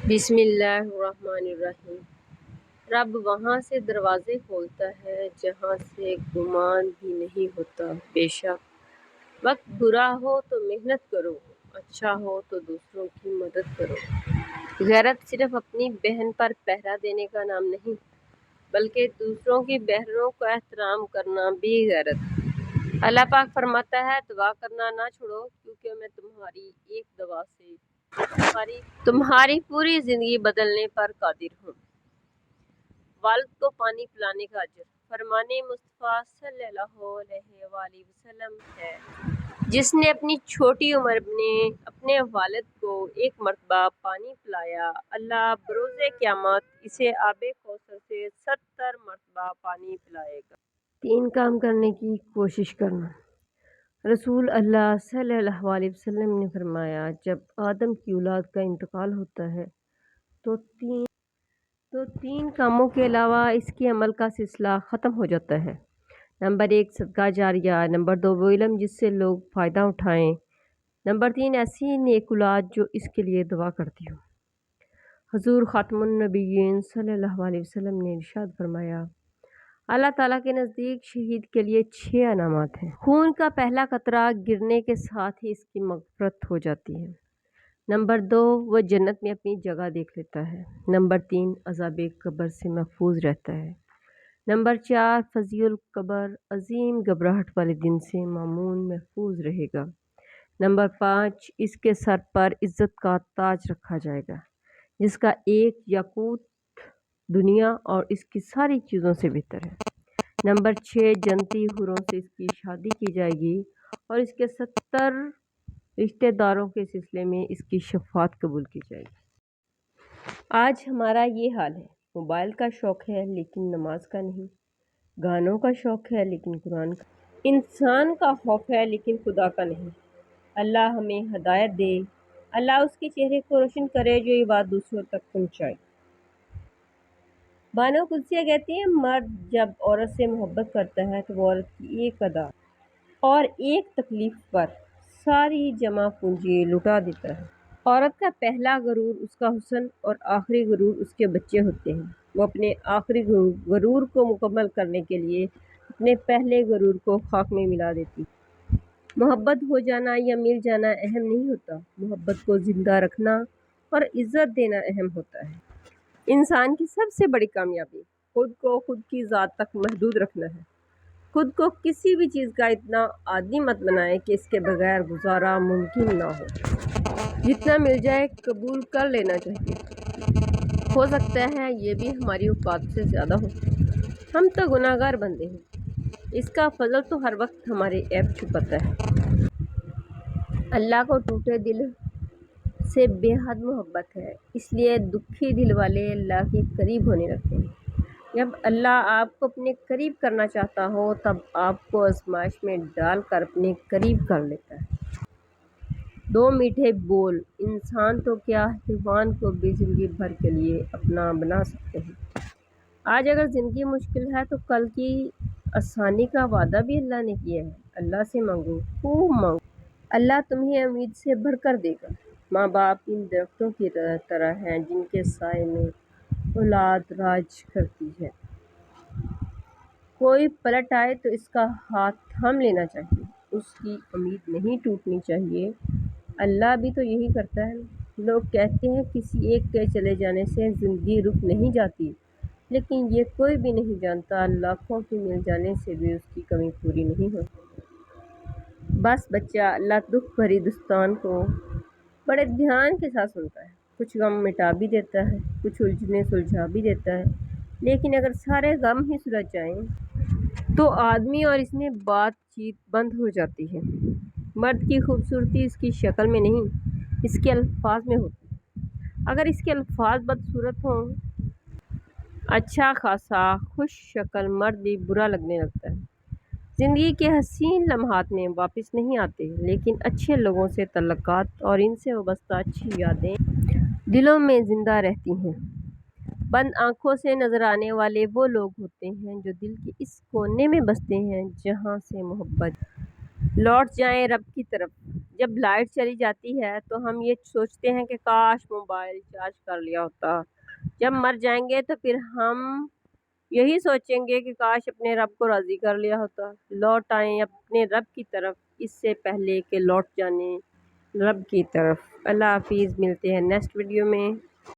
بسم اللہ الرحمن الرحیم۔ رب وہاں سے دروازے کھولتا ہے جہاں سے گمان بھی نہیں ہوتا۔ بے شک وقت برا ہو تو محنت کرو، اچھا ہو تو دوسروں کی مدد کرو۔ غیرت صرف اپنی بہن پر پہرا دینے کا نام نہیں، بلکہ دوسروں کی بہنوں کا احترام کرنا بھی غیرت۔ اللہ پاک فرماتا ہے، دعا کرنا نہ چھوڑو، کیونکہ میں تمہاری ایک دعا سے تمہاری پوری زندگی بدلنے پر قادر ہوں۔ والد کو پانی پلانے کا اجر۔ فرمان مصطفیٰ صلی اللہ علیہ وآلہ وسلم ہے، جس نے اپنی چھوٹی عمر میں اپنے والد کو ایک مرتبہ پانی پلایا، اللہ بروز قیامت اسے آب کوثر سے 70 مرتبہ پانی پلائے گا۔ 3 کام کرنے کی کوشش کرنا۔ رسول اللہ صلی اللہ علیہ وسلم نے فرمایا، جب آدم کی اولاد کا انتقال ہوتا ہے تو تین کاموں کے علاوہ اس کے عمل کا سلسلہ ختم ہو جاتا ہے۔ نمبر 1 صدقہ جاریہ، نمبر 2 وہ علم جس سے لوگ فائدہ اٹھائیں، نمبر 3 ایسی نیک اولاد جو اس کے لیے دعا کرتی ہو۔ حضور خاتم النبیین صلی اللہ علیہ وسلم نے ارشاد فرمایا، اللہ تعالیٰ کے نزدیک شہید کے لیے 6 انعامات ہیں۔ خون کا پہلا قطرہ گرنے کے ساتھ ہی اس کی مغفرت ہو جاتی ہے۔ نمبر 2 وہ جنت میں اپنی جگہ دیکھ لیتا ہے۔ نمبر 3 عذاب قبر سے محفوظ رہتا ہے۔ نمبر 4 فضیع القبر عظیم گھبراہٹ والے دن سے مامون محفوظ رہے گا۔ نمبر 5 اس کے سر پر عزت کا تاج رکھا جائے گا، جس کا ایک یاقوت دنیا اور اس کی ساری چیزوں سے بہتر ہے۔ نمبر 6 جنتی حوروں سے اس کی شادی کی جائے گی اور اس کے 70 رشتہ داروں کے سلسلے میں اس کی شفاعت قبول کی جائے گی۔ آج ہمارا یہ حال ہے، موبائل کا شوق ہے لیکن نماز کا نہیں، گانوں کا شوق ہے لیکن قرآن کا، انسان کا خوف ہے لیکن خدا کا نہیں۔ اللہ ہمیں ہدایت دے، اللہ اس کے چہرے کو روشن کرے جو یہ بات دوسروں تک پہنچائے۔ بانو قدسیہ کہتی ہیں، مرد جب عورت سے محبت کرتا ہے تو وہ عورت کی ایک ادا اور ایک تکلیف پر ساری جمع پونجی لٹا دیتا ہے۔ عورت کا پہلا غرور اس کا حسن اور آخری غرور اس کے بچے ہوتے ہیں۔ وہ اپنے آخری غرور کو مکمل کرنے کے لیے اپنے پہلے غرور کو خاک میں ملا دیتی ہے۔ محبت ہو جانا یا مل جانا اہم نہیں ہوتا، محبت کو زندہ رکھنا اور عزت دینا اہم ہوتا ہے۔ انسان کی سب سے بڑی کامیابی خود کو خود کی ذات تک محدود رکھنا ہے۔ خود کو کسی بھی چیز کا اتنا عادی مت بنائیں کہ اس کے بغیر گزارا ممکن نہ ہو۔ جتنا مل جائے قبول کر لینا چاہیے، ہو سکتا ہے یہ بھی ہماری اوقات سے زیادہ ہو۔ ہم تو گناہ گار بندے ہیں، اس کا فضل تو ہر وقت ہمارے عیب چھپاتا ہے۔ اللہ کو ٹوٹے دل سے بے حد محبت ہے، اس لیے دکھی دل والے اللہ کے قریب ہونے لگتے ہیں۔ جب اللہ آپ کو اپنے قریب کرنا چاہتا ہو تب آپ کو آزمائش میں ڈال کر اپنے قریب کر لیتا ہے۔ 2 میٹھے بول انسان تو کیا حیوان کو بھی زندگی بھر کے لیے اپنا بنا سکتے ہیں۔ آج اگر زندگی مشکل ہے تو کل کی آسانی کا وعدہ بھی اللہ نے کیا ہے۔ اللہ سے مانگو، خوب مانگو، اللہ تمہیں امید سے بھر کر دے گا۔ ماں باپ ان درختوں کی طرح ہیں جن کے سائے میں اولاد راج کرتی ہے۔ کوئی پلٹ آئے تو اس کا ہاتھ تھام لینا چاہیے، اس کی امید نہیں ٹوٹنی چاہیے۔ اللہ بھی تو یہی کرتا ہے۔ لوگ کہتے ہیں کسی ایک کے چلے جانے سے زندگی رک نہیں جاتی، لیکن یہ کوئی بھی نہیں جانتا لاکھوں کے مل جانے سے بھی اس کی کمی پوری نہیں ہوتی۔ بس بچہ اللہ دکھ بھری داستان کو بڑے دھیان کے ساتھ سنتا ہے، کچھ غم مٹا بھی دیتا ہے، کچھ الجھنیں سلجھا بھی دیتا ہے، لیکن اگر سارے غم ہی سلجھ جائیں تو آدمی اور اس میں بات چیت بند ہو جاتی ہے۔ مرد کی خوبصورتی اس کی شکل میں نہیں، اس کے الفاظ میں ہوتی ہے۔ اگر اس کے الفاظ بدصورت ہوں، اچھا خاصا خوش شکل مرد بھی برا لگنے لگتا ہے۔ زندگی کے حسین لمحات میں واپس نہیں آتے، لیکن اچھے لوگوں سے تعلقات اور ان سے وابستہ اچھی یادیں دلوں میں زندہ رہتی ہیں۔ بند آنکھوں سے نظر آنے والے وہ لوگ ہوتے ہیں جو دل کے اس کونے میں بستے ہیں جہاں سے محبت۔ لوٹ جائیں رب کی طرف، جب لائٹ چلی جاتی ہے تو ہم یہ سوچتے ہیں کہ کاش موبائل چارج کر لیا ہوتا۔ جب مر جائیں گے تو پھر ہم یہی سوچیں گے کہ کاش اپنے رب کو راضی کر لیا ہوتا۔ لوٹ آئیں اپنے رب کی طرف اس سے پہلے کہ لوٹ جانے رب کی طرف۔ اللہ حافظ، ملتے ہیں نیکسٹ ویڈیو میں۔